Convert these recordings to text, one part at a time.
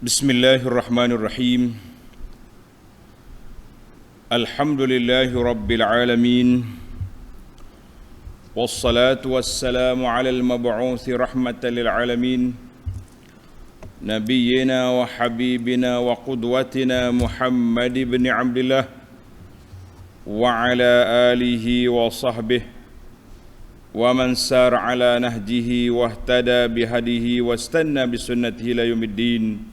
Bismillahirrahmanirrahim. Alhamdulillahi rabbil alamin. Wassalatu wassalamu ala al-mab'uthi rahmatan lil alamin. Nabiyyina wa habibina wa qudwatina Muhammad ibn Abdullah wa ala alihi wa sahbihi wa man sar ala nahjihi wa ihtada bihadihi wa istanna bisunnatihi ila yaumiddin.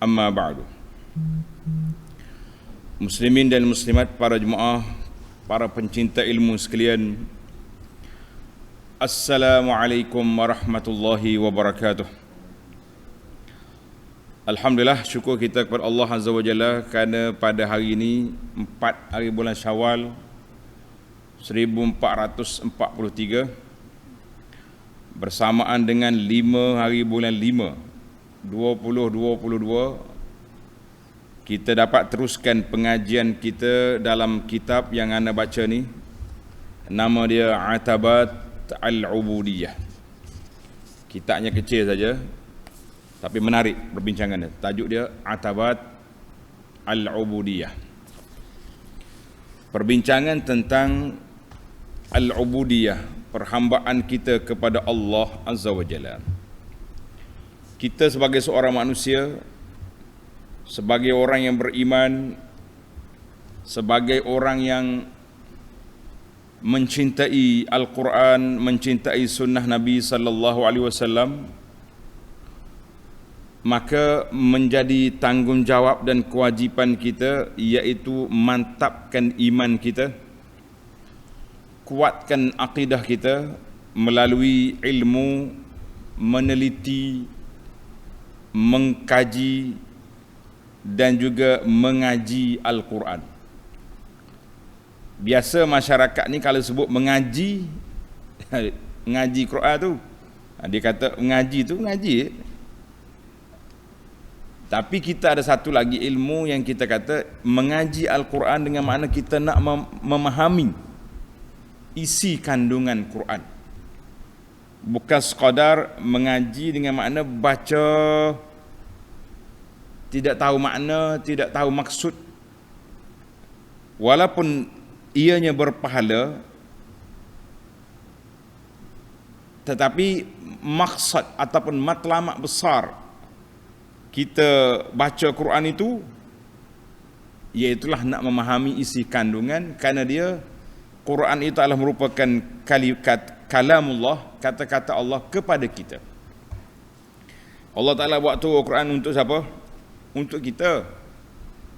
Amma ba'du. Muslimin dan muslimat, para jemaah, para pencinta ilmu sekalian, Assalamualaikum warahmatullahi wabarakatuh. Alhamdulillah, syukur kita kepada Allah Azza wa Jalla kerana pada hari ini 4 hari bulan Syawal 1443 bersamaan dengan 5 hari bulan 5 2022, kita dapat teruskan pengajian kita dalam kitab yang anda baca ni. Nama dia Atabat Al-Ubudiyah. Kitabnya kecil saja tapi menarik perbincangannya. Tajuk dia Atabat Al-Ubudiyah. Perbincangan tentang Al-Ubudiyah, perhambaan kita kepada Allah Azza wa Jalla. Kita sebagai seorang manusia, sebagai orang yang beriman, sebagai orang yang mencintai Al-Quran, mencintai sunnah Nabi sallallahu alaihi wasallam, maka menjadi tanggungjawab dan kewajipan kita iaitu mantapkan iman kita, kuatkan akidah kita melalui ilmu, meneliti, mengkaji dan juga mengaji Al-Quran. Biasa masyarakat ni kalau sebut mengaji, mengaji Quran tu, dia kata mengaji tu mengaji. Tapi kita ada satu lagi ilmu yang kita kata mengaji Al-Quran dengan makna kita nak memahami isi kandungan Quran. Bukan sekadar mengaji dengan makna baca, tidak tahu makna, tidak tahu maksud. Walaupun ianya berpahala, tetapi maksud ataupun matlamat besar kita baca Quran itu iaitulah nak memahami isi kandungan, kerana dia Quran itu adalah merupakan kalamullah, kata-kata Allah kepada kita. Allah Ta'ala buat tu Quran untuk siapa? Untuk kita,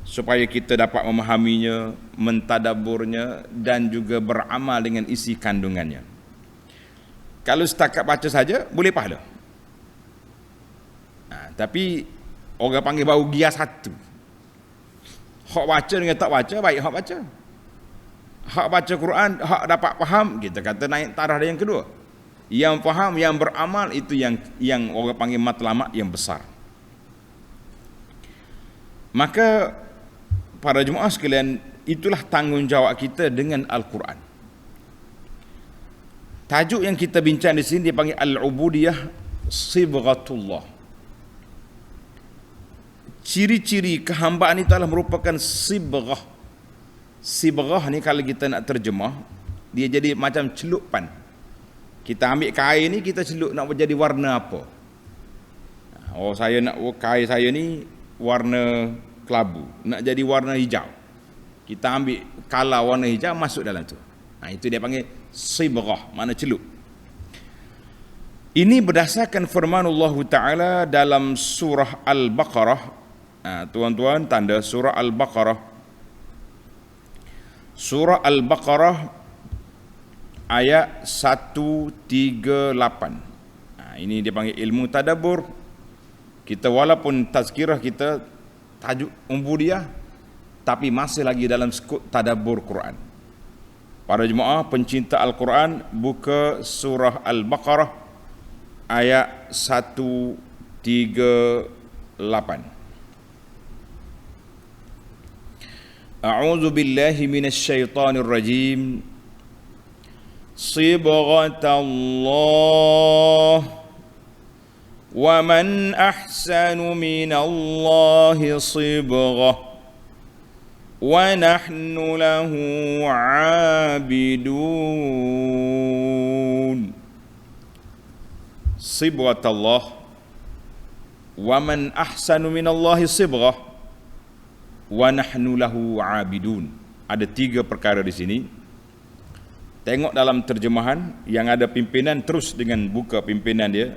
supaya kita dapat memahaminya, mentadabburnya dan juga beramal dengan isi kandungannya. Kalau setakat baca saja boleh pahala, tapi orang panggil bau gias satu. Hak baca dengan tak baca, baik hak baca. Hak baca Quran, hak dapat faham, kita kata naik taraf yang kedua. Yang faham, yang beramal, itu yang orang panggil matlamat yang besar. Maka para jemaah sekalian, itulah tanggungjawab kita dengan Al-Quran. Tajuk yang kita bincang di sini dipanggil Al-Ubudiyah Sibghatullah. Ciri-ciri kehambaan itu adalah merupakan sibghah. Sibghah ni kalau kita nak terjemah, dia jadi macam celupan. Kita ambil kain ni, kita celup nak jadi warna apa. Oh, saya nak kain saya ni warna kelabu, nak jadi warna hijau. Kita ambil kala warna hijau, masuk dalam tu. Itu dia panggil sibghah, makna celup. Ini berdasarkan firman Allah Ta'ala dalam surah Al-Baqarah. Tuan-tuan, tanda surah Al-Baqarah. Surah Al-Baqarah ayat 138. Ini dia panggil ilmu tadabbur. Kita walaupun tazkirah kita tajuk ubudiyah, tapi masih lagi dalam skop tadabbur Quran. Para jemaah pencinta Al-Quran, buka surah Al-Baqarah ayat 138. A'udzu billahi minasy syaithanir rajim. Sibghatallah wa man ahsanu minallahi sibrah wa nahnu lahu 'abidun. Sibghatullah wa man ahsanu minallahi sibrah wa nahnu lahu 'abidun. Ada 3 perkara di sini. Tengok dalam terjemahan yang ada pimpinan, terus dengan buka pimpinan dia.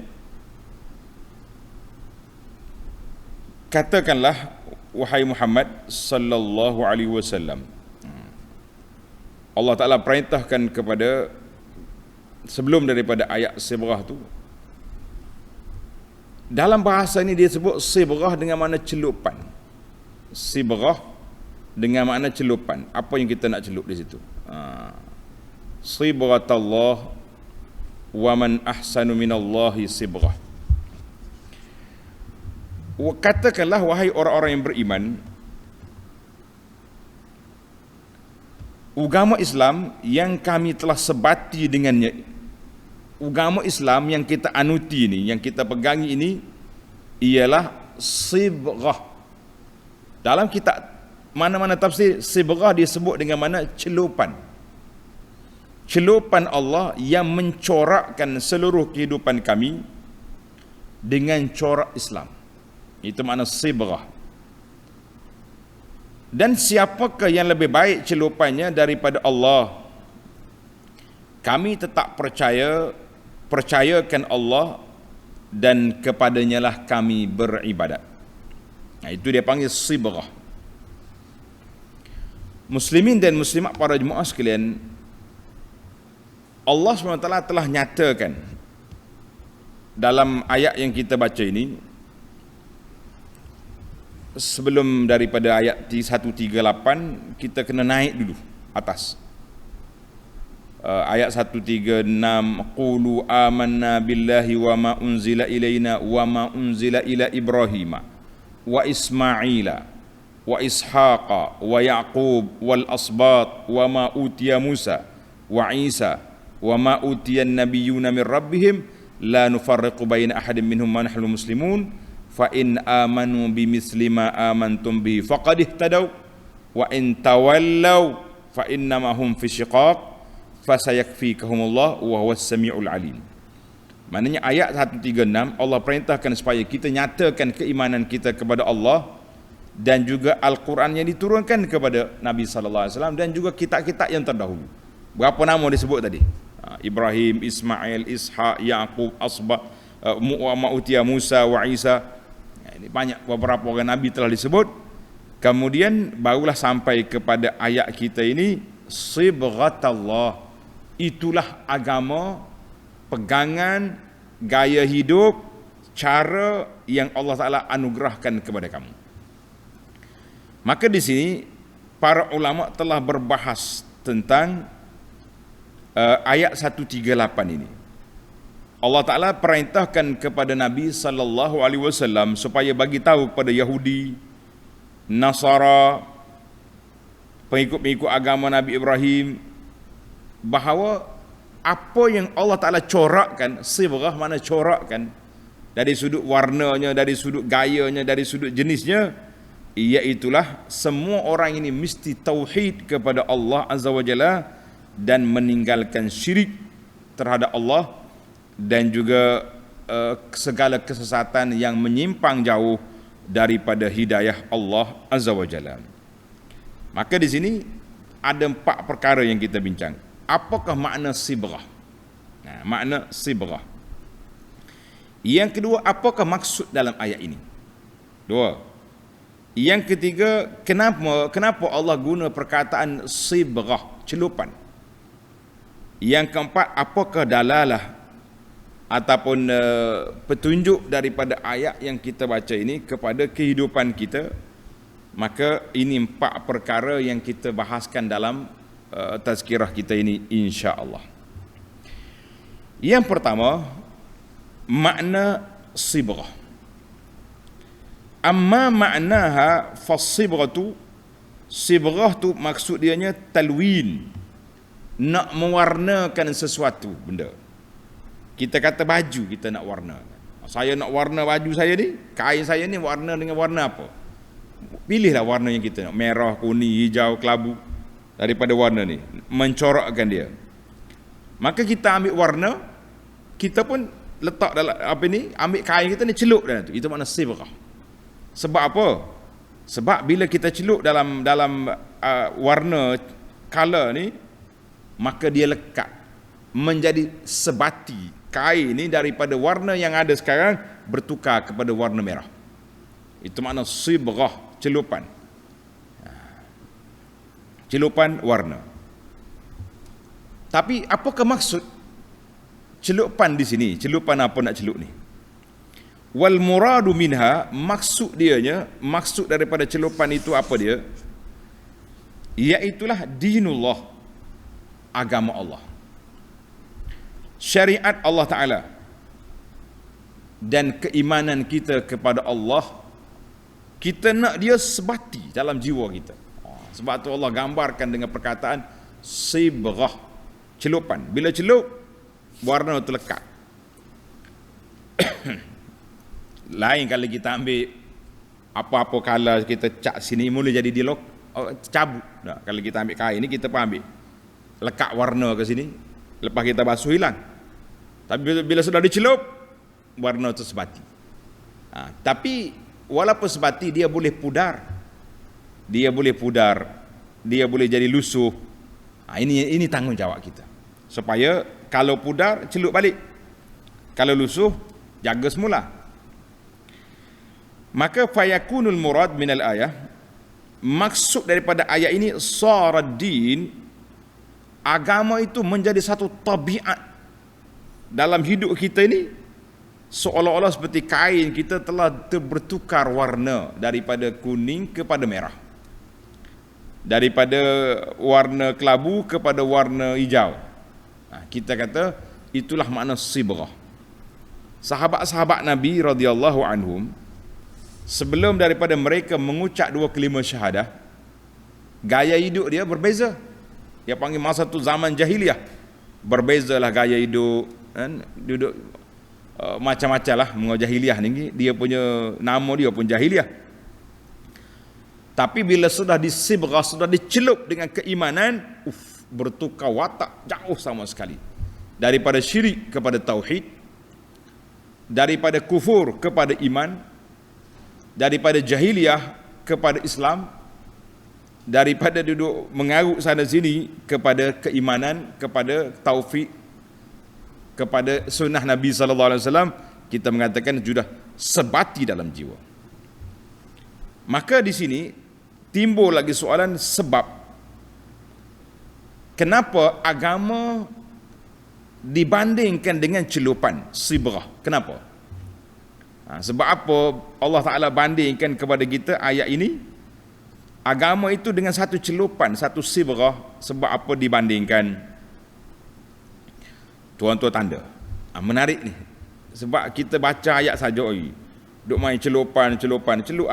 Katakanlah, wahai Muhammad sallallahu alaihi wasallam. Allah Taala perintahkan kepada, sebelum daripada ayat sibrah tu, dalam bahasa ini dia sebut sibrah dengan makna celupan. Sibrah dengan makna celupan. Apa yang kita nak celup di situ? Sibghatullah wa man ahsanu minallahi sibrah. Katakanlah, wahai orang-orang yang beriman, agama Islam yang kami telah sebati dengannya, agama Islam yang kita anuti ini, yang kita pegangi ini, ialah sibrah. Dalam kitab mana-mana tafsir, sibrah disebut dengan mana celupan. Celupan Allah yang mencorakkan seluruh kehidupan kami dengan corak Islam. Itu makna sibrah. Dan siapakah yang lebih baik celupannya daripada Allah? Kami tetap percayakan Allah, dan kepadanya lah kami beribadat. Itu dia panggil sibrah. Muslimin dan muslimat para jemaah sekalian, Allah SWT telah nyatakan dalam ayat yang kita baca ini, sebelum daripada ayat 138, kita kena naik dulu atas. Ayat 136, qulu amanna billahi wa ma unzila ilaina wa ma unzila ila Ibrahim wa Ismaila wa Ishaqa wa Yaqub wal asbat wa ma utiya Musa wa Isa wa ma utiyan nabiyyuna min rabbihim la nufarriqu baina ahadin minhum wa nahnu muslimun fa in amanu bimithli ma amantum bihi faqad ihtadaw wa in tawallaw fa innama hum fi shiqaq fasayakfikahumullah wa huwas samiul alim. Maknanya ayat 136, Allah perintahkan supaya kita nyatakan keimanan kita kepada Allah dan juga Al-Quran yang diturunkan kepada Nabi sallallahu alaihi wasallam dan juga kitab-kitab yang terdahulu. Berapa nama disebut tadi? Ibrahim, Ismail, Ishaq, Yaqub, Asbah, Mu'utiya Musa wa Isa. Ini banyak, beberapa orang Nabi telah disebut. Kemudian barulah sampai kepada ayat kita ini, sibghatullah. Itulah agama, pegangan, gaya hidup, cara yang Allah Ta'ala anugerahkan kepada kamu. Maka di sini para ulama telah berbahas tentang ayat 138 ini. Allah Ta'ala perintahkan kepada Nabi sallallahu alaihi wasallam supaya bagi tahu kepada Yahudi, Nasara, pengikut-pengikut agama Nabi Ibrahim, bahawa apa yang Allah Ta'ala corakkan, sibrah mana corakkan, dari sudut warnanya, dari sudut gayanya, dari sudut jenisnya, iaitulah semua orang ini mesti tauhid kepada Allah Azza wa Jalla dan meninggalkan syirik terhadap Allah dan juga segala kesesatan yang menyimpang jauh daripada hidayah Allah Azza wa Jalla. Maka di sini ada 4 perkara yang kita bincang. Apakah makna sibrah? Makna sibrah. Yang kedua, apakah maksud dalam ayat ini? 2. Yang ketiga, kenapa Allah guna perkataan sibrah, celupan? Yang keempat, apakah dalalah ataupun petunjuk daripada ayat yang kita baca ini kepada kehidupan kita? Maka ini 4 perkara yang kita bahaskan dalam tazkirah kita ini, insya-Allah. Yang pertama, makna sibrah. Amma ma'naha fas-sibratu, sibrah tu maksud dianya talwin, nak mewarnakan sesuatu benda. Kita kata baju kita nak warnakan. Saya nak warna baju saya ni, kain saya ni warna dengan warna apa? Pilihlah warna yang kita nak, merah, kuning, hijau, kelabu, daripada warna ni, mencorakkan dia. Maka kita ambil warna, kita pun letak dalam apa ni, ambil kain kita ni celup dalam tu. Itu makna sibrah. Sebab apa? Sebab bila kita celup dalam warna color ni, maka dia lekat menjadi sebati. Kain ni daripada warna yang ada sekarang bertukar kepada warna merah. Itu makna sibrah, celupan. Celupan warna. Tapi apakah maksud celupan di sini? Celupan apa nak celup ni? Wal muradu minha, maksud daripada celupan itu apa dia? Iaitulah dinullah, agama Allah, syariat Allah Ta'ala, dan keimanan kita kepada Allah. Kita nak dia sebati dalam jiwa kita. Sebab tu Allah gambarkan dengan perkataan sibrah, celupan. Bila celup, warna tu lekat. Lain kalau kita ambil apa-apa color kita cat sini, mula jadi dia cabut. Nah, kalau kita ambil kain ni, kita pun ambil lekat warna ke sini, lepas kita basuh hilang. Tapi bila sudah dicelup, warna tu sebati. Tapi walaupun sebati, dia boleh pudar, dia boleh jadi lusuh. Ini tanggungjawab kita, supaya kalau pudar, celup balik, kalau lusuh, jaga semula. Maka fayakunul murad minal ayah, maksud daripada ayat ini, saraddin, agama itu menjadi satu tabiat dalam hidup kita ini, seolah-olah seperti kain kita telah bertukar warna daripada kuning kepada merah, daripada warna kelabu kepada warna hijau. Kita kata itulah makna sibrah. Sahabat-sahabat Nabi radhiyallahu anhum, sebelum daripada mereka mengucap dua kalimah syahadah, gaya hidup dia berbeza. Dia panggil masa tu zaman jahiliah. Berbezalah gaya hidup, kan? Duduk macam-macam lah. Jahiliah ni, dia punya nama dia pun jahiliah. Tapi bila sudah disibrah, sudah dicelup dengan keimanan, bertukar watak jauh sama sekali. Daripada syirik kepada tauhid, daripada kufur kepada iman, daripada jahiliah kepada Islam, daripada duduk mengarut sana sini kepada keimanan, kepada taufik, kepada sunnah Nabi SAW, kita mengatakan sudah sebati dalam jiwa. Maka di sini timbul lagi soalan, sebab kenapa agama dibandingkan dengan celupan, sibrah? Kenapa? Sebab apa Allah Ta'ala bandingkan kepada kita ayat ini, agama itu dengan satu celupan, satu sibrah? Sebab apa dibandingkan? Tuan-tuan tanda, menarik ni. Sebab kita baca ayat saja, duk main celup apa ni, celup apa, duk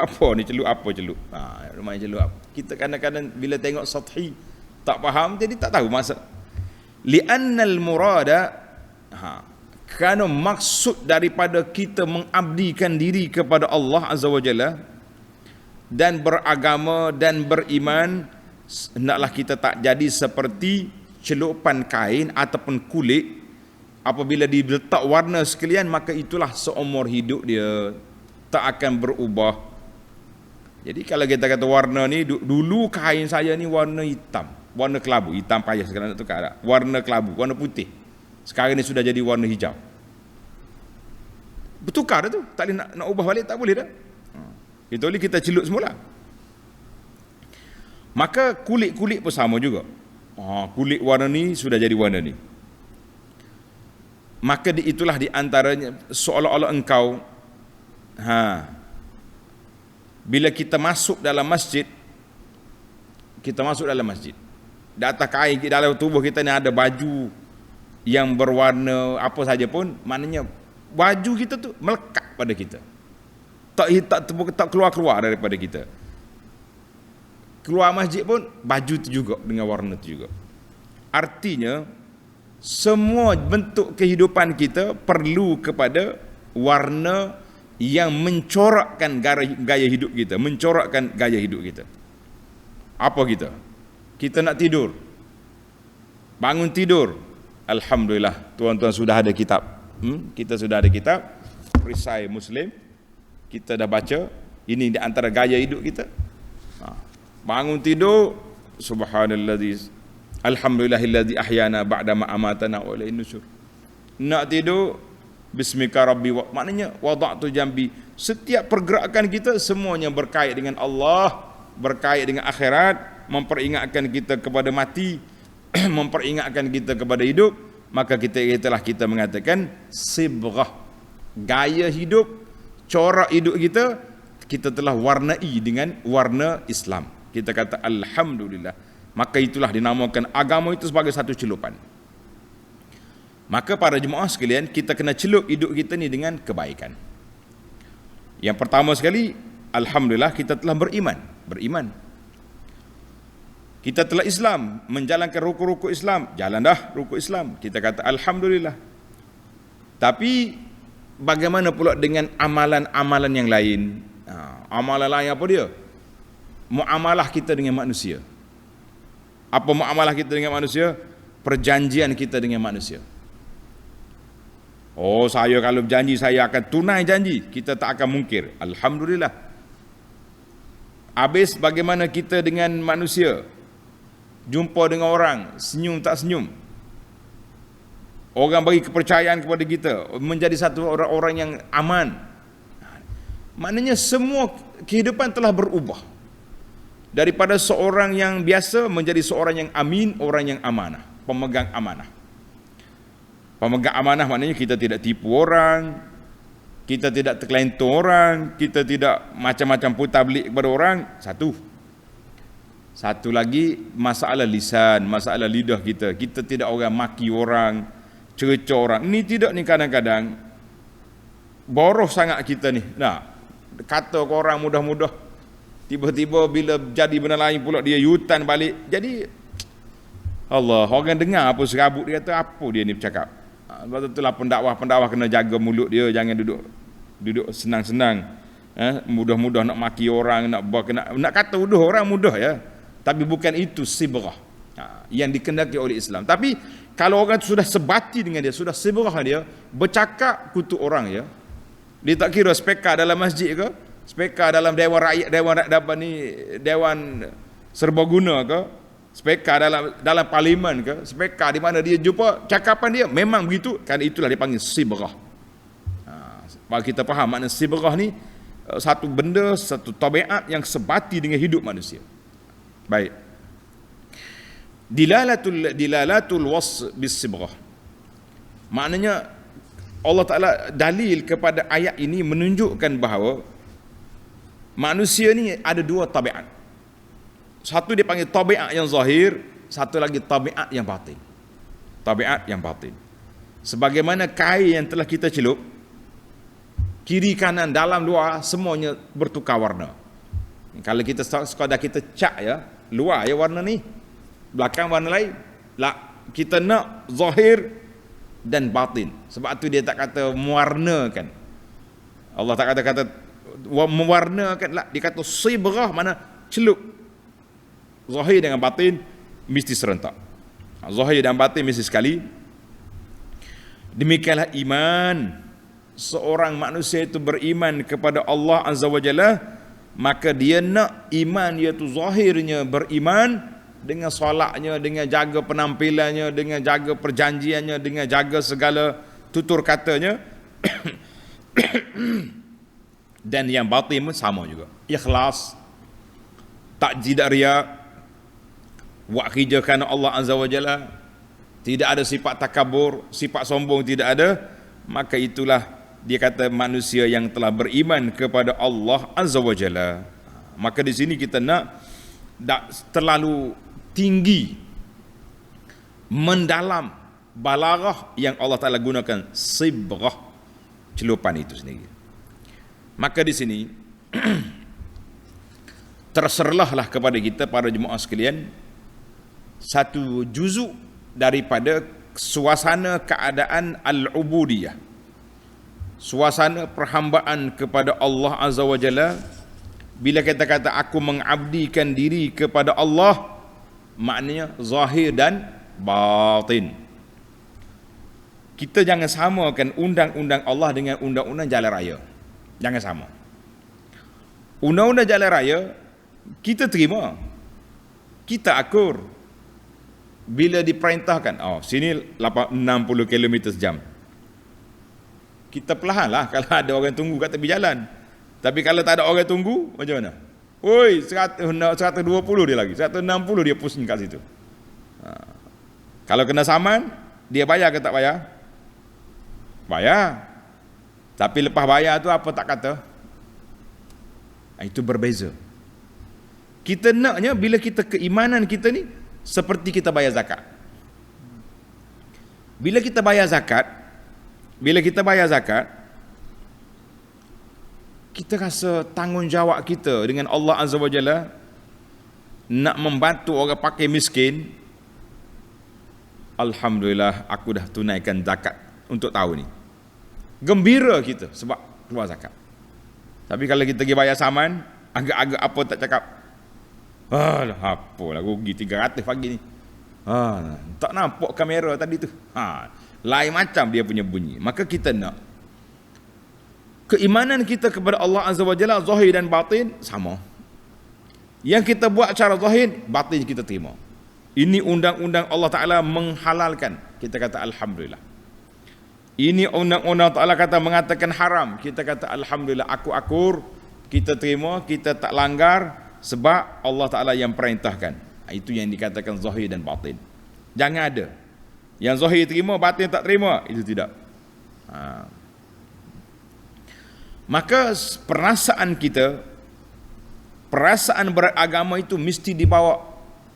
main celup apa. Kita kadang-kadang bila tengok sathi, tak faham, jadi tak tahu maksud. Li'annal murada, kerana maksud daripada kita mengabdikan diri kepada Allah Azza wa Jalla dan beragama dan beriman, hendaklah kita tak jadi seperti celupan kain ataupun kulit. Apabila diletak warna sekalian, maka itulah seumur hidup dia, tak akan berubah. Jadi kalau kita kata warna ni, dulu kain saya ni warna hitam, warna kelabu, hitam payah, sekarang nak tukar tak? Warna kelabu, warna putih, sekarang ni sudah jadi warna hijau. Bertukar dah tu, tak boleh nak ubah balik, tak boleh dah. Itu boleh kita celup semula. Maka kulit-kulit pun sama juga. Kulit warna ni sudah jadi warna ni. Maka itulah di antaranya, seolah-olah engkau bila kita masuk dalam masjid, di atas kain, dalam tubuh kita ni ada baju yang berwarna apa saja pun, maknanya baju kita tu melekat pada kita, tak keluar daripada kita. Keluar masjid pun baju tu juga dengan warna tu juga. Artinya semua bentuk kehidupan kita perlu kepada warna yang mencorakkan gaya hidup kita, mencorakkan gaya hidup kita. Apa kita? Kita nak tidur, bangun tidur, alhamdulillah, tuan-tuan sudah ada kitab. Kita sudah ada kitab perisai Muslim, kita dah baca. Ini di antara gaya hidup kita. Bangun tidur, subhanalladzi, alhamdulillahilladzi ahyana ba'da ma amatana wa ilaihin nusyur. Nak tidur, bismika rabbi wa, maknanya wada'tu jambi. Setiap pergerakan kita semuanya berkait dengan Allah, berkait dengan akhirat, memperingatkan kita kepada mati, memperingatkan kita kepada hidup. Maka kita mengatakan sibghah, gaya hidup, corak hidup kita telah warnai dengan warna Islam. Kita kata alhamdulillah. Maka itulah dinamakan agama itu sebagai satu celupan. Maka para jemaah sekalian, kita kena celup hidup kita ni dengan kebaikan. Yang pertama sekali, alhamdulillah kita telah beriman. Kita telah Islam, menjalankan rukun-rukun Islam, jalan dah rukun Islam. Kita kata alhamdulillah. Tapi bagaimana pula dengan amalan-amalan yang lain? Amalan lain apa dia? Muamalah kita dengan manusia. Apa muamalah kita dengan manusia? Perjanjian kita dengan manusia. Oh, saya kalau berjanji saya akan tunai janji, kita tak akan mungkir. Alhamdulillah. Habis bagaimana kita dengan manusia? Jumpa dengan orang, senyum tak senyum. Orang bagi kepercayaan kepada kita, menjadi satu orang-orang yang aman. Maknanya semua kehidupan telah berubah. Daripada seorang yang biasa menjadi seorang yang amin, orang yang amanah, pemegang amanah. Pemegang amanah maknanya kita tidak tipu orang, kita tidak terkelentur orang, kita tidak macam-macam putar belik kepada orang. Satu lagi, masalah lisan, masalah lidah kita. Kita tidak orang maki orang, cerca orang. Ni tidak ni kadang-kadang boroh sangat kita ni. Kata ke orang mudah-mudah, tiba-tiba bila jadi benda lain pula dia yutan balik. Jadi Allah, orang dengar apa serabut dia kata apa dia ni bercakap. Sebab itulah pendakwah kena jaga mulut dia, jangan duduk senang-senang. Mudah-mudah nak maki orang, nak kata uduh orang mudah ya. Tapi bukan itu sibghah yang dikendaki oleh Islam. Tapi kalau orang itu sudah sebati dengan dia, sudah sibghah dia, bercakap kutuk orang ya. Dia tak kira speaker dalam masjid ke, speaker dalam dewan rakyat, dewan serbaguna ke, speaker dalam parlimen ke, speaker di mana dia jumpa cakapan dia memang begitu, kan itulah dipanggil sibghah. Bagi kita faham makna sibghah ni satu benda, satu tabiat yang sebati dengan hidup manusia. Baik. Dilalatul wasf bis-sibghah. Maknanya Allah Taala dalil kepada ayat ini menunjukkan bahawa manusia ni ada dua tabiat. Satu dia panggil tabiat yang zahir, satu lagi tabiat yang batin. Tabiat yang batin. Sebagaimana kain yang telah kita celup, kiri kanan dalam luar semuanya bertukar warna. Kalau kita sekadar kita cat ya, luar ya warna ni, belakang warna lain. Kita nak zahir dan batin. Sebab tu dia tak kata mewarnakan. Allah tak kata mewarnakan lah, dia kata sibghah, mana celup. Zahir dengan batin mesti serentak. Zahir dan batin mesti sekali. Demikianlah iman. Seorang manusia itu beriman kepada Allah Azza wa Jalla, maka dia nak iman iaitu zahirnya beriman dengan solatnya, dengan jaga penampilannya, dengan jaga perjanjiannya, dengan jaga segala tutur katanya. Dan yang batin pun sama juga, ikhlas, tidak riya, buat kerja kerana Allah Azza wa Jalla, tidak ada sifat takabur, sifat sombong tidak ada. Maka itulah dia kata manusia yang telah beriman kepada Allah Azza wa Jalla. Maka di sini kita nak tak terlalu tinggi, mendalam balaghah yang Allah Taala gunakan sibghah, celupan itu sendiri. Maka di sini terserlahlah kepada kita para jemaah sekalian satu juzuk daripada suasana keadaan al-ubudiyah, suasana perhambaan kepada Allah Azza wa Jalla. Bila kita kata aku mengabdikan diri kepada Allah, maknanya zahir dan batin. Kita jangan samakan undang-undang Allah dengan undang-undang jalan raya. Jangan sama. Undang-undang jalan raya kita terima, kita akur. Bila diperintahkan, sini 60 km sejam, kita perlahan lah kalau ada orang tunggu kat tepi jalan. Tapi kalau tak ada orang tunggu, macam mana? Oi, 120 dia lagi, 160 dia pusing kat situ. Kalau kena saman, dia bayar ke tak bayar? Bayar. Tapi lepas bayar tu apa tak kata? Itu berbeza. Kita naknya bila kita keimanan kita ni seperti kita bayar zakat. Bila kita bayar zakat, kita rasa tanggungjawab kita dengan Allah Azza wa Jalla nak membantu orang pakai miskin. Alhamdulillah aku dah tunaikan zakat untuk tahun ni. Gembira kita sebab keluar zakat. Tapi kalau kita pergi bayar saman, agak-agak apa tak cakap. Alah, apalah rugi 300 pagi ni. Tak nampak kamera tadi tu. Lain macam dia punya bunyi. Maka kita nak keimanan kita kepada Allah Azza wa Jalla zahir dan batin sama. Yang kita buat secara zahir, batin kita terima. Ini undang-undang Allah Ta'ala menghalalkan, kita kata Alhamdulillah. Ini undang-undang Allah Ta'ala kata mengatakan haram, kita kata Alhamdulillah, aku akur, kita terima, kita tak langgar, sebab Allah Ta'ala yang perintahkan. Itu yang dikatakan zahir dan batin. Jangan ada yang zahir terima, batin tak terima, itu tidak. Maka perasaan kita, perasaan beragama itu mesti dibawa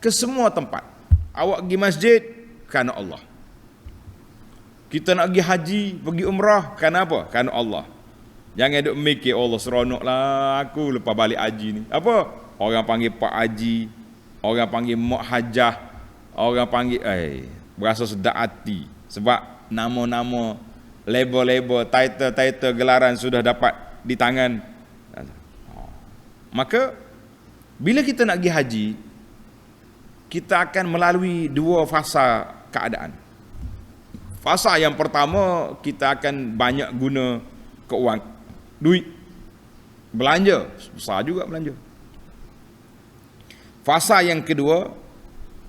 ke semua tempat. Awak pergi masjid kerana Allah. Kita nak pergi haji, pergi umrah kerana apa? Kerana Allah. Jangan duk mikir Allah seronok lah aku lepas balik haji ni. Apa? Orang panggil Pak Haji, orang panggil Mak Hajah, orang panggil berasa sedap hati sebab nama-nama, label-label, title-title gelaran sudah dapat di tangan. Maka bila kita nak pergi haji, kita akan melalui dua fasa keadaan. Fasa yang pertama, kita akan banyak guna keuangan, duit, belanja, besar juga belanja. Fasa yang kedua,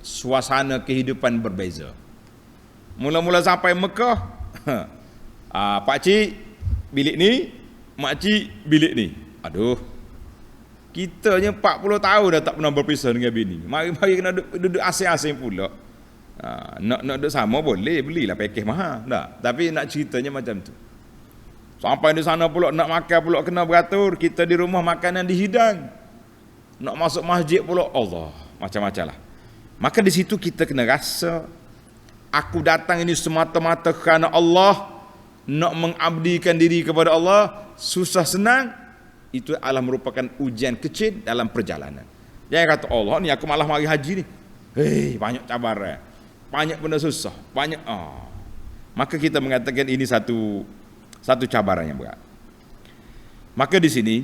suasana kehidupan berbeza. Mula-mula sampai Mekah, pakcik bilik ni, makcik bilik ni. Aduh, kitanya 40 tahun dah tak pernah berpisah dengan bini. Mari kena duduk asing-asing pula. Nak duduk sama boleh, belilah pakej mahal. Tak? Tapi nak ceritanya macam tu. Sampai di sana pula nak makan pula kena beratur. Kita di rumah makanan dihidang. Nak masuk masjid pula, Allah, macam-macam lah. Maka di situ kita kena rasa, aku datang ini semata-mata kerana Allah, nak mengabdikan diri kepada Allah, susah senang, itu adalah merupakan ujian kecil dalam perjalanan. Jangan kata Allah ni aku malah mari haji ni. Banyak cabaran, banyak benda susah, banyak. Maka kita mengatakan ini satu cabaran yang berat. Maka di sini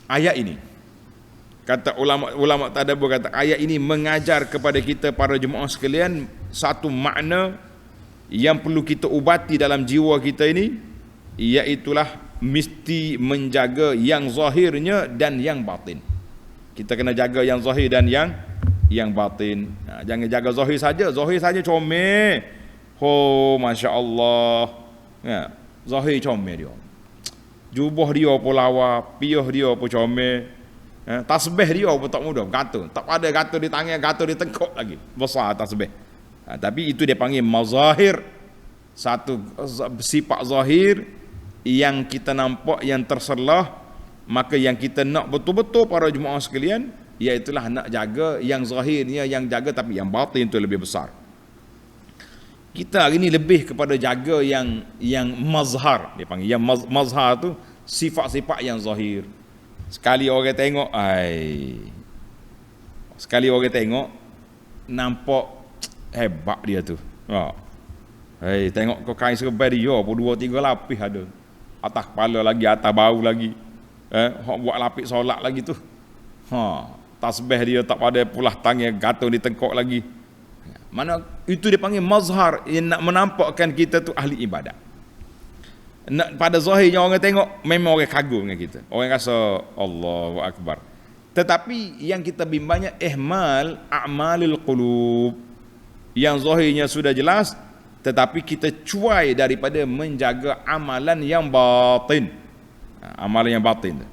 ayat ini, kata ulama tadabbur, kata ayat ini mengajar kepada kita para jemaah sekalian satu makna yang perlu kita ubati dalam jiwa kita ini, iaitulah mesti menjaga yang zahirnya dan yang batin. Kita kena jaga yang zahir dan yang batin. Jangan jaga zahir saja comel. Masya Allah. Zahir comel dia. Jubah dia pun lawa, piyah dia pun comel. Tasbih dia pun tak mudah, gatal. Tak ada gatal di tangan, gatal di tengkuk lagi. Besar tasbih. Tapi itu dia panggil mazahir. Satu sifat zahir yang kita nampak, yang terselah. Maka yang kita nak betul-betul para jemaah sekalian, iaitulah nak jaga yang zahirnya, yang jaga, tapi yang batin itu lebih besar. Kita hari ini lebih kepada jaga yang mazhar, dia panggil. Yang mazhar tu sifat-sifat yang zahir. Sekali orang tengok nampak hebat dia tu. Tengok kau kain serba dia pun 2-3 lapis ada. atas kepala lagi, atas bau lagi. Hok buat lapik solat lagi tu. Tasbih dia tak pada pulah tangan, gatal di tengkok lagi. Mana itu dia panggil mazhar, yang nak menampakkan kita tu ahli ibadat. Nak pada zahirnya orang tengok memang orang kagum dengan kita. Orang rasa Allahu akbar. Tetapi yang kita bimbangnya ihmal a'malil qulub. Yang zahirnya sudah jelas, tetapi kita cuai daripada menjaga amalan yang batin. Amalan yang batin.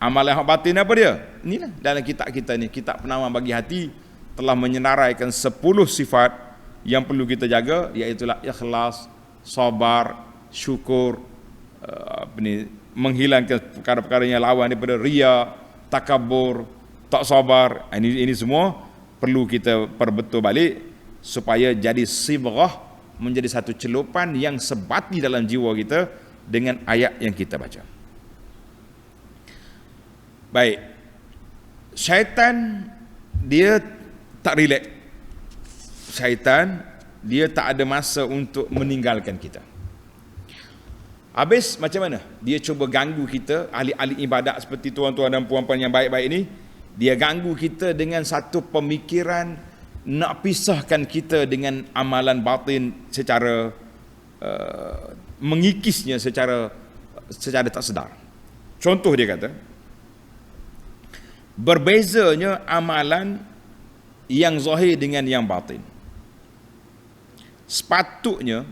Amalan yang batin apa dia? Inilah dalam kitab kita ni, kitab Penawar Bagi Hati telah menyenaraikan 10 sifat yang perlu kita jaga, iaitu ikhlas, sabar, syukur, menghilangkan perkara-perkara yang lawan daripada riya, takabur, tak sabar. Ini semua perlu kita perbetul balik supaya jadi sibrah, menjadi satu celupan yang sebati dalam jiwa kita dengan ayat yang kita baca. Baik, syaitan dia tak relax. Syaitan dia tak ada masa untuk meninggalkan kita. Habis macam mana? Dia cuba ganggu kita, ahli-ahli ibadat seperti tuan-tuan dan puan-puan yang baik-baik ini. Dia ganggu kita dengan satu pemikiran nak pisahkan kita dengan amalan batin secara mengikisnya secara tak sedar. Contoh dia kata, berbezanya amalan yang zahir dengan yang batin. Sepatutnya,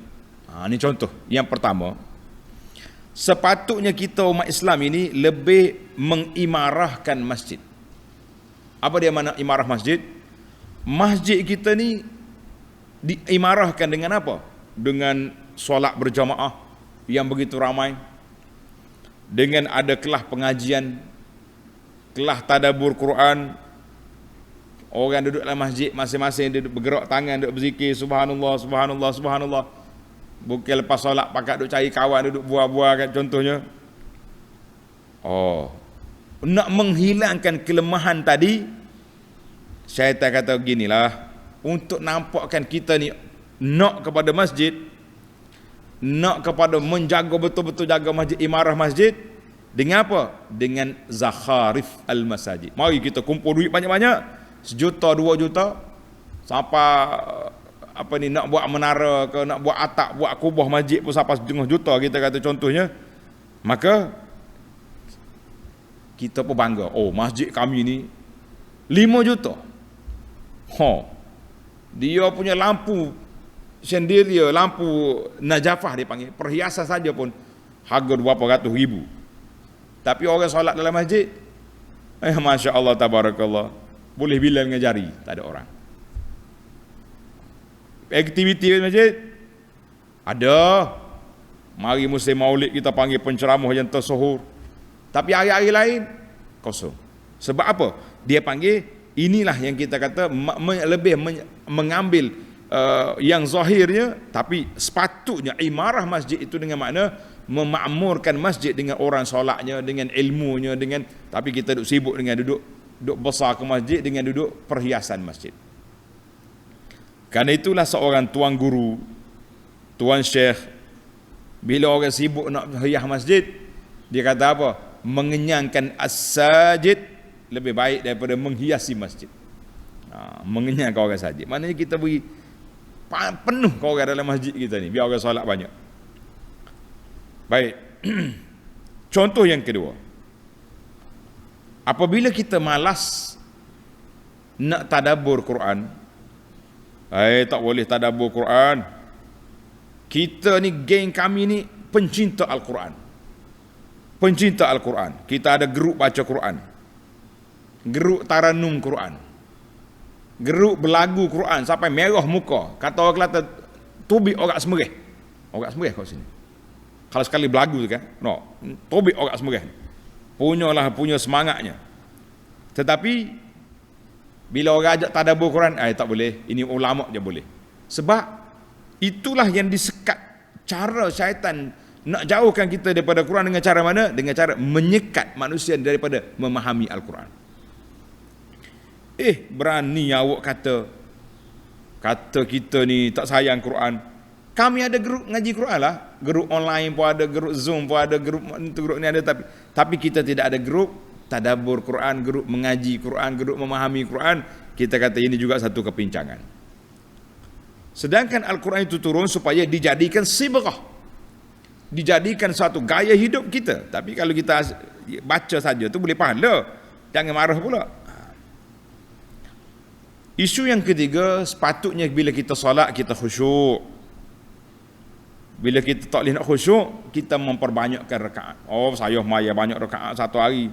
ini contoh yang pertama, sepatutnya kita umat Islam ini lebih mengimarahkan masjid. Apa dia makna imarah masjid? Masjid kita ni diimarahkan dengan apa? Dengan solat berjamaah yang begitu ramai, dengan ada kelas pengajian, kelas tadabbur Quran. Orang duduk dalam masjid masing-masing duduk bergerak tangan, duduk berzikir subhanallah, subhanallah, subhanallah. Bukan lepas solat pakat duduk cari kawan, duduk buah-buah kan contohnya. Nak menghilangkan kelemahan tadi, syaitan kata beginilah, untuk nampakkan kita ni nak kepada masjid, nak kepada menjaga betul-betul jaga masjid, imarah masjid, dengan apa? Dengan zakharif al-masajid. Mari kita kumpul duit banyak-banyak, 1 juta, 2 juta, sampai nak buat menara ke, nak buat atap, buat kubah masjid pun sampai 1,5 juta kita kata contohnya. Maka kita pun bangga, masjid kami ni 5 juta. Dia punya lampu chandelier, lampu najafah dia panggil, perhiasan saja pun harga berapa ratus ribu. Tapi orang solat dalam masjid, Masya Allah, tabarakallah, boleh bilang dengan jari, tak ada orang. Aktiviti masjid ada. Mari musim maulid kita panggil penceramah yang tersohor. Tapi hari-hari lain kosong. Sebab apa? Dia panggil, inilah yang kita kata lebih mengambil yang zahirnya, tapi sepatutnya imarah masjid itu dengan makna memakmurkan masjid dengan orang solatnya, dengan ilmunya, tapi kita duduk sibuk dengan duduk besar ke masjid, dengan duduk perhiasan masjid. Karena itulah seorang tuan guru, tuan syekh, bila orang sibuk nak hias masjid, dia kata apa? Mengenyangkan as-sajid lebih baik daripada menghiasi masjid. Mengenyangkan orang sajid. Maknanya kita beri penuh ke orang dalam masjid kita ni, biar orang solat banyak. Baik. Contoh yang kedua, apabila kita malas nak tadabbur Quran, tak boleh tadabbur Quran. Kita ni, geng kami ni pencinta Al-Quran. Pencinta Al-Quran. Kita ada grup baca Quran, grup taranum Quran, grup berlagu Quran sampai merah muka. Kata orang Kelantan, tubik orang semerih. Orang semerih kat sini. Kalau sekali berlagu tu kan, tubik orang semerih. Punya semangatnya. Tetapi bila orang ajak tadabbur Quran, tak boleh. Ini ulama je boleh. Sebab itulah yang disekat. Cara syaitan nak jauhkan kita daripada Quran dengan cara mana? Dengan cara menyekat manusia daripada memahami Al-Quran. Berani awak kata kita ni tak sayang Quran. Kami ada grup ngaji Quran lah. Grup online pun ada, grup Zoom pun ada, grup ni ada, tapi kita tidak ada grup tadabbur Quran, grup mengaji Quran, grup memahami Quran. Kita kata ini juga satu kepincangan. Sedangkan Al-Quran itu turun supaya dijadikan sibrah, dijadikan satu gaya hidup kita. Tapi kalau kita baca saja tu boleh pahala, jangan marah pula. Isu yang ketiga, sepatutnya bila kita solat kita khusyuk. Bila kita tak boleh nak khusyuk, kita memperbanyakkan rakaat. Oh, saya maya banyak rakaat satu hari,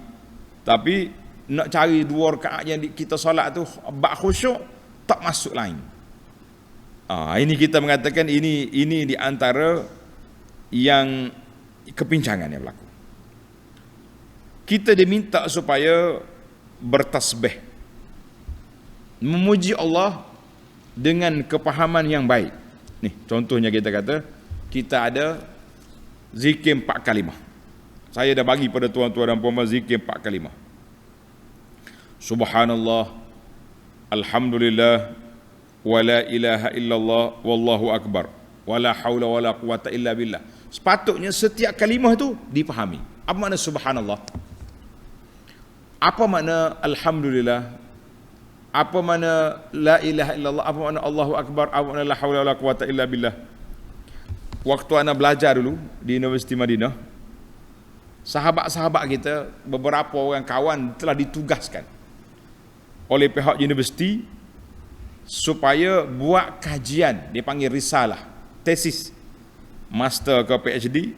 tapi nak cari 2 rakaat yang kita solat tu bak khusyuk, tak masuk lain. Ini kita mengatakan ini di antara yang kepincangan yang berlaku. Kita diminta supaya bertasbih, memuji Allah dengan kepahaman yang baik. Nih, contohnya kita kata kita ada zikir 4 kalimah. Saya dah bagi pada tuan-tuan dan puan-puan zikir 4 kalimah. Subhanallah, alhamdulillah, wala ilaha illallah, wallahu akbar, wala haula wala quwata illa billah. Sepatutnya setiap kalimah itu dipahami. Apa makna subhanallah? Apa makna alhamdulillah? Apa makna la ilaha illallah? Apa makna Allahu akbar? Apa makna la haula wala quwata illa billah? Waktu ana belajar dulu di Universiti Madinah, sahabat-sahabat kita, beberapa orang kawan telah ditugaskan oleh pihak universiti supaya buat kajian, dia panggil risalah, tesis, master ke PhD,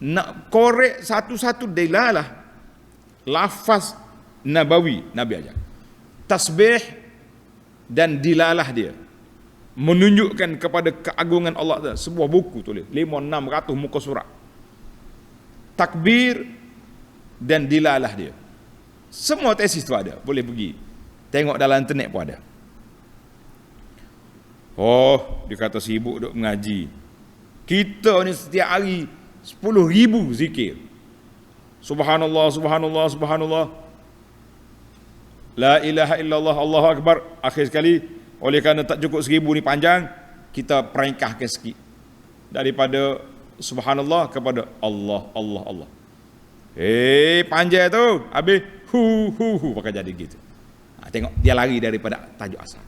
nak korek satu-satu dilalah lafaz nabawi, Nabi ajar, tasbih dan dilalah dia, menunjukkan kepada keagungan Allah. Sebuah buku tulis 500-600 muka surat, takbir dan dilalah dia. Semua tesis tu ada, boleh pergi tengok dalam internet pun ada. Oh, dia kata sibuk duk mengaji. Kita ni setiap hari 10,000 zikir. Subhanallah, subhanallah, subhanallah, la ilaha illallah, Allahu akbar. Akhir sekali, oleh kerana tak cukup 1,000 ni panjang, kita peringkahkan sikit daripada subhanallah kepada Allah, Allah, Allah. Panjang tu, habis hu pakai jadi gitu. Tengok dia lari daripada tajuk asal.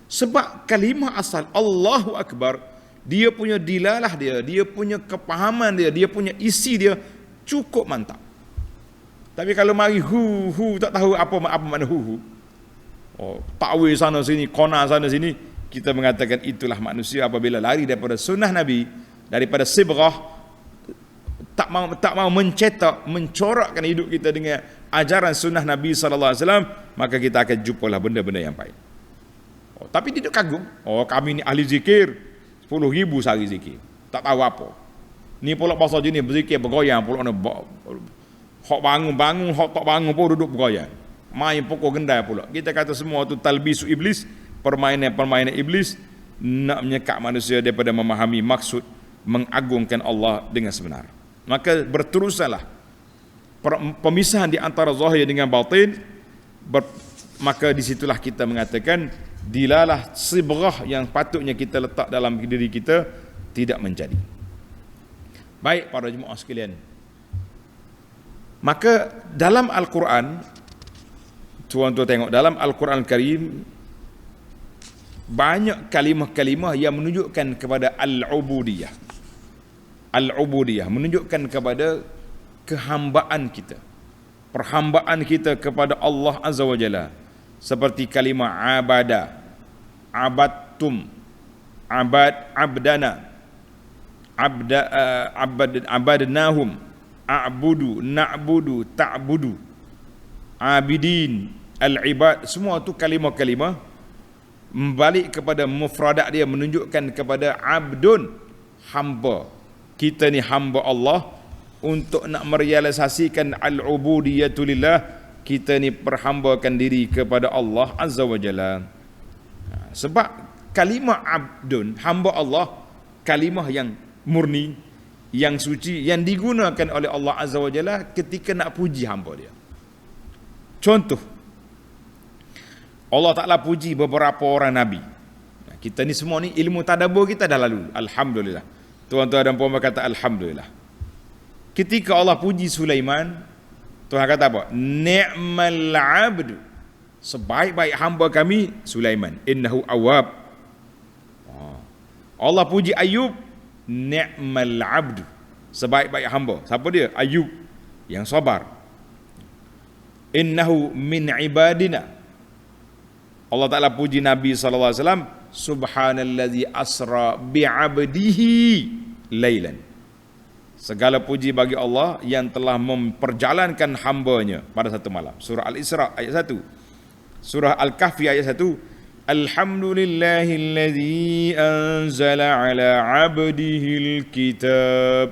Sebab kalimah asal Allahu akbar, dia punya dilalah dia punya kepahaman dia punya isi dia cukup mantap. Tapi kalau mari hu tak tahu apa makna hu. Oh, takwil sana sini, kona sana sini, kita mengatakan itulah manusia apabila lari daripada sunnah Nabi, daripada sibrah, tak mau mencetak, mencorakkan hidup kita dengan ajaran sunnah Nabi SAW, maka kita akan jumpalah benda-benda yang baik. Oh, tapi dia kagum, oh kami ni ahli zikir 10,000 sehari zikir, tak tahu apa. Ni pula bahasa jenis berzikir bergoyang pula, hok bangun, hok tak bangun pun duduk bergoyang, main pokok gendai pula. Kita kata semua tu talbisu iblis, permainan iblis nak menyekat manusia daripada memahami maksud mengagungkan Allah dengan sebenar. Maka berterusanlah pemisahan di antara zahir dengan batin, maka disitulah kita mengatakan dilalah sibrah yang patutnya kita letak dalam diri kita tidak menjadi. Baik para jemaah sekalian, maka dalam Al-Quran, tuan-tuan tengok dalam Al-Quran Al-Karim banyak kalimah-kalimah yang menunjukkan kepada al-ubudiyah. Al-ubudiyah menunjukkan kepada kehambaan kita, perhambaan kita kepada Allah Azza wa Jalla. Seperti kalimah abada, abadtum, abdana, abadnahum, a'budu, na'budu, ta'budu, abidin, al-ibad. Semua tu kalimah-kalimah membalik kepada mufradat dia, menunjukkan kepada abdun, hamba. Kita ni hamba Allah. Untuk nak merealisasikan al-ubudiyatu lillah, kita ni perhambakan diri kepada Allah Azza wa Jalla. Sebab kalimah abdun, hamba Allah, kalimah yang murni, yang suci, yang digunakan oleh Allah Azza wa Jalla ketika nak puji hamba dia. Contoh, Allah Ta'ala puji beberapa orang Nabi. Kita ni semua ni ilmu tadabbur kita dah lalu, alhamdulillah. Tuan-tuan dan puan kata alhamdulillah. Ketika Allah puji Sulaiman, Tuhan kata apa? Ni'mal 'abdu. Sebaik-baik hamba kami Sulaiman. Innahu awwab. Allah puji Ayub, ni'mal 'abdu. Sebaik-baik hamba. Siapa dia? Ayub yang sabar. Innahu min ibadina. Allah Ta'ala puji Nabi SAW, subhanallazi asra bi'abdihi laylan. Segala puji bagi Allah yang telah memperjalankan hambanya pada satu malam. Surah Al-Isra ayat 1. Surah Al-Kahfi ayat 1. Alhamdulillahillazi anzala ala abdihil kitab.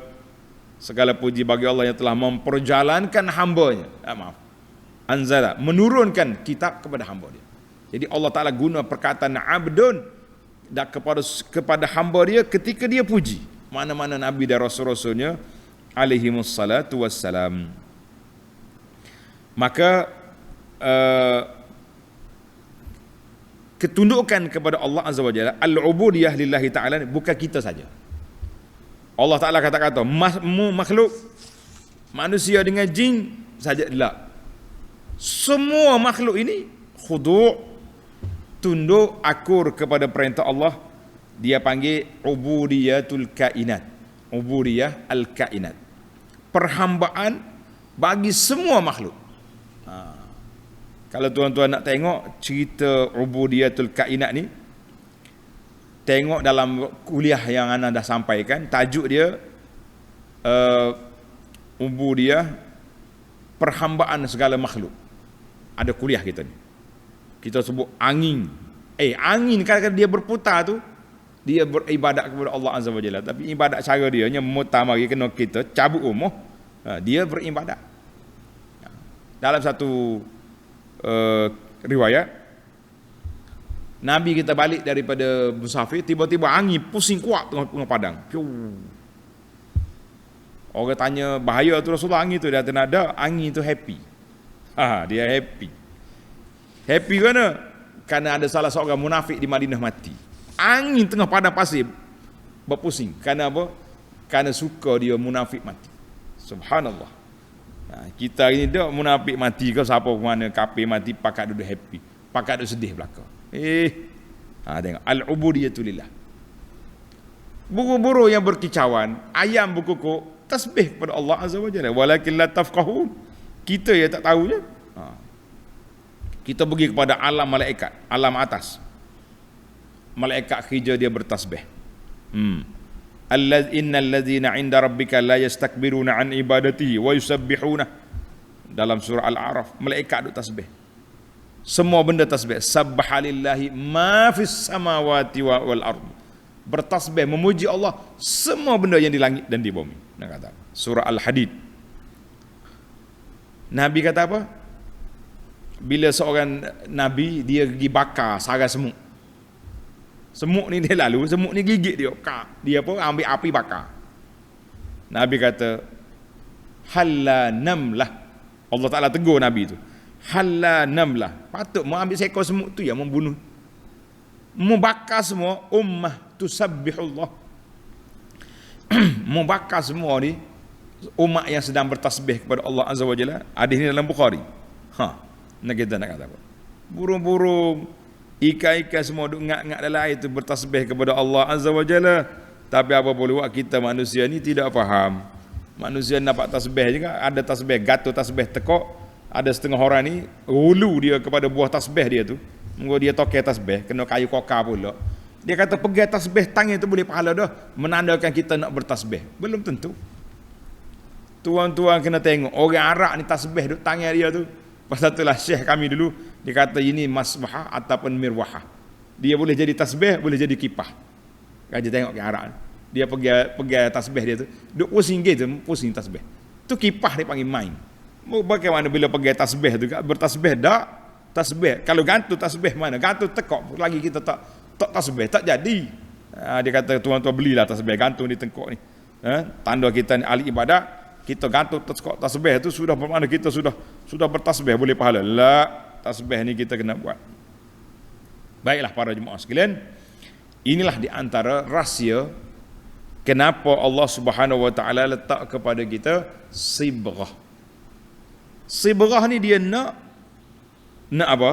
Segala puji bagi Allah yang telah memperjalankan hambanya. Anzala, menurunkan kitab kepada hamba dia. Jadi Allah Ta'ala guna perkataan abdun dan kepada hamba dia ketika dia puji mana-mana Nabi dan Rasul-Rasulnya alaihimussalatu wassalam. Maka ketundukan kepada Allah Azza wa Jalla, al-ubudiyah lillahi ta'ala, bukan kita saja. Allah Ta'ala kata-kata makhluk manusia dengan jin saja, tidak. Semua makhluk ini khudu', tunduk, akur kepada perintah Allah. Dia panggil ubudiyatul kainat. Ubudiyah al-kainat. Perhambaan bagi semua makhluk. Kalau tuan-tuan nak tengok cerita ubudiyatul kainat ni, tengok dalam kuliah yang ana dah sampaikan, tajuk dia ubudiyah perhambaan segala makhluk. Ada kuliah kita ni. Kita sebut angin. Angin kadang-kadang dia berputar tu, dia beribadat kepada Allah Azza wa Jalla, tapi ibadat cara dia nya memutar mari kena kita cabut rumah. Dia beribadat. Dalam satu riwayat, Nabi kita balik daripada musafir, tiba-tiba angin pusing kuat tengah padang. Orang tanya bahaya tu Rasulullah, angin tu dia ada, angin tu happy. Dia happy. Happy kerana ada salah seorang munafik di Madinah mati. Angin tengah padang pasir berpusing. Kerana apa? Kerana suka dia munafik mati. Subhanallah. Kita ini dah munafik mati ke siapa mana kafir mati pakat duduk happy, pakat duduk sedih belaka. Tengok al-ubudiyatulillah. Burung-burung yang berkicauan, ayam berkukuk, tasbih kepada Allah Azza wa Jalla. Walakin la tafqahun. Kita yang tak tahunya. Kita pergi kepada alam malaikat, alam atas. Malaikat kerja dia bertasbih. Innal ladzina 'inda rabbika la yastakbiruna an ibadatihi wa yusabbihuna. Dalam surah Al-A'raf, malaikat duk tasbih. Semua benda tasbih. Sabbahalillahi ma fis samawati wal ardh. Bertasbih memuji Allah semua benda yang di langit dan di bumi. Nak kata surah Al-Hadid. Nabi kata apa? Bila seorang nabi dia pergi bakar sarang semut. Semut ni dia lalu, semut ni gigit dia. Dia apa? Ambil api bakar. Nabi kata, halla namlah. Allah Ta'ala tegur Nabi tu. Halla namlah. Patut mau ambil seekor semut tu yang membunuh. Membakar semua ummah tusabbihullah. Membakar semua ni umat yang sedang bertasbih kepada Allah Azza wa Jalla. Hadis ni dalam Bukhari. Nak kita nak kata apa? Burung-burung, ikan-ikan semua duk ngak-ngak dalam air tu bertasbih kepada Allah Azza wa Jalla. Tapi apa boleh buat, kita manusia ni tidak faham. Manusia nampak tasbih juga, ada tasbih gatul, tasbih tekok. Ada setengah orang ni hulu dia kepada buah tasbih dia tu. Mungkin dia tokai tasbih, kena kayu kokar pula. Dia kata pegang tasbih tangan tu boleh pahala dah, menandakan kita nak bertasbih. Belum tentu. Tuan-tuan kena tengok orang Arab ni tasbih duk tangan dia tu. Pasal itulah syekh kami dulu dia kata ini masbahah ataupun mirwahah. Dia boleh jadi tasbih, boleh jadi kipah. Kaji tengok ke Arab. Dia pegang tasbih dia tu, duk pusing gitu, pusing tasbih. Tu kipah dia panggil main. Bagaimana bila pegang tasbih tu, bertasbih dak? Tasbih. Kalau gantung tasbih mana? Gantung tekok lagi kita tak tasbih, tak jadi. Dia kata tuan-tuan belilah tasbih gantung di tengkok ni. Tanda kita ni ahli ibadat. Kita gantung tasbih tu sudah bermakna kita sudah bertasbih boleh pahala. La, tasbih ni kita kena buat. Baiklah para jemaah sekalian, inilah di antara rahsia Kenapa Allah Subhanahu wa taala letak kepada kita sibrah? Sibrah ni dia nak apa?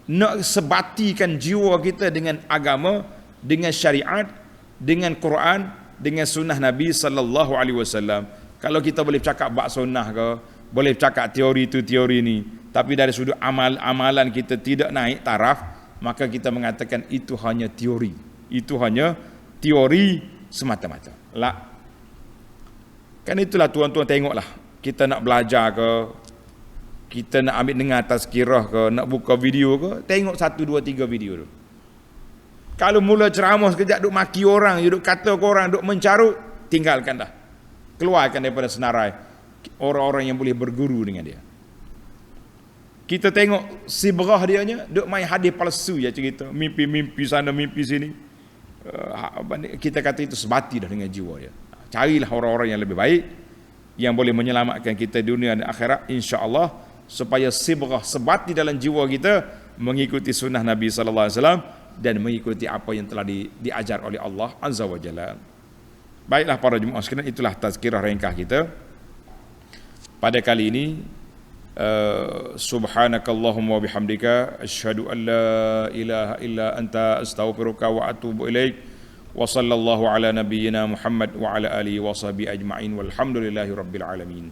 Nak sebatikan jiwa kita dengan agama, dengan syariat, dengan Quran, dengan sunnah Nabi sallallahu alaihi wasallam. Kalau kita boleh cakap bab sunnah ke, boleh cakap teori tu teori ni, tapi dari sudut amalan kita tidak naik taraf, maka kita mengatakan itu hanya teori. Itu hanya teori semata-mata. Lah. Kan itulah tuan-tuan tengoklah. Kita nak belajar ke, kita nak ambil dengar tazkirah ke, nak buka video ke, tengok 1 2 3 video tu. Kalau mula ceramah sekejap duk maki orang, duk kata ke orang, duk mencarut, tinggalkan dah. Keluarkan daripada senarai orang-orang yang boleh berguru dengan dia. Kita tengok sibrah dia nya, duk main hadis palsu ya cerita, mimpi-mimpi sana, mimpi sini. Kita kata itu sebati dah dengan jiwa dia. Carilah orang-orang yang lebih baik, yang boleh menyelamatkan kita dunia dan akhirat, insya-Allah, supaya sibrah sebati dalam jiwa kita mengikuti sunnah Nabi sallallahu alaihi wasallam dan mengikuti apa yang telah diajar oleh Allah Azza wa Jalla. Baiklah para jemaah sekalian, itulah tazkirah ringkas kita pada kali ini. Subhanakallahumma wa bihamdika asyhadu an la ilaha illa anta astaghfiruka wa atubu ilaik. Wa sallallahu ala nabiyyina Muhammad wa ala alihi wa sahbihi ajma'in walhamdulillahi rabbil alamin.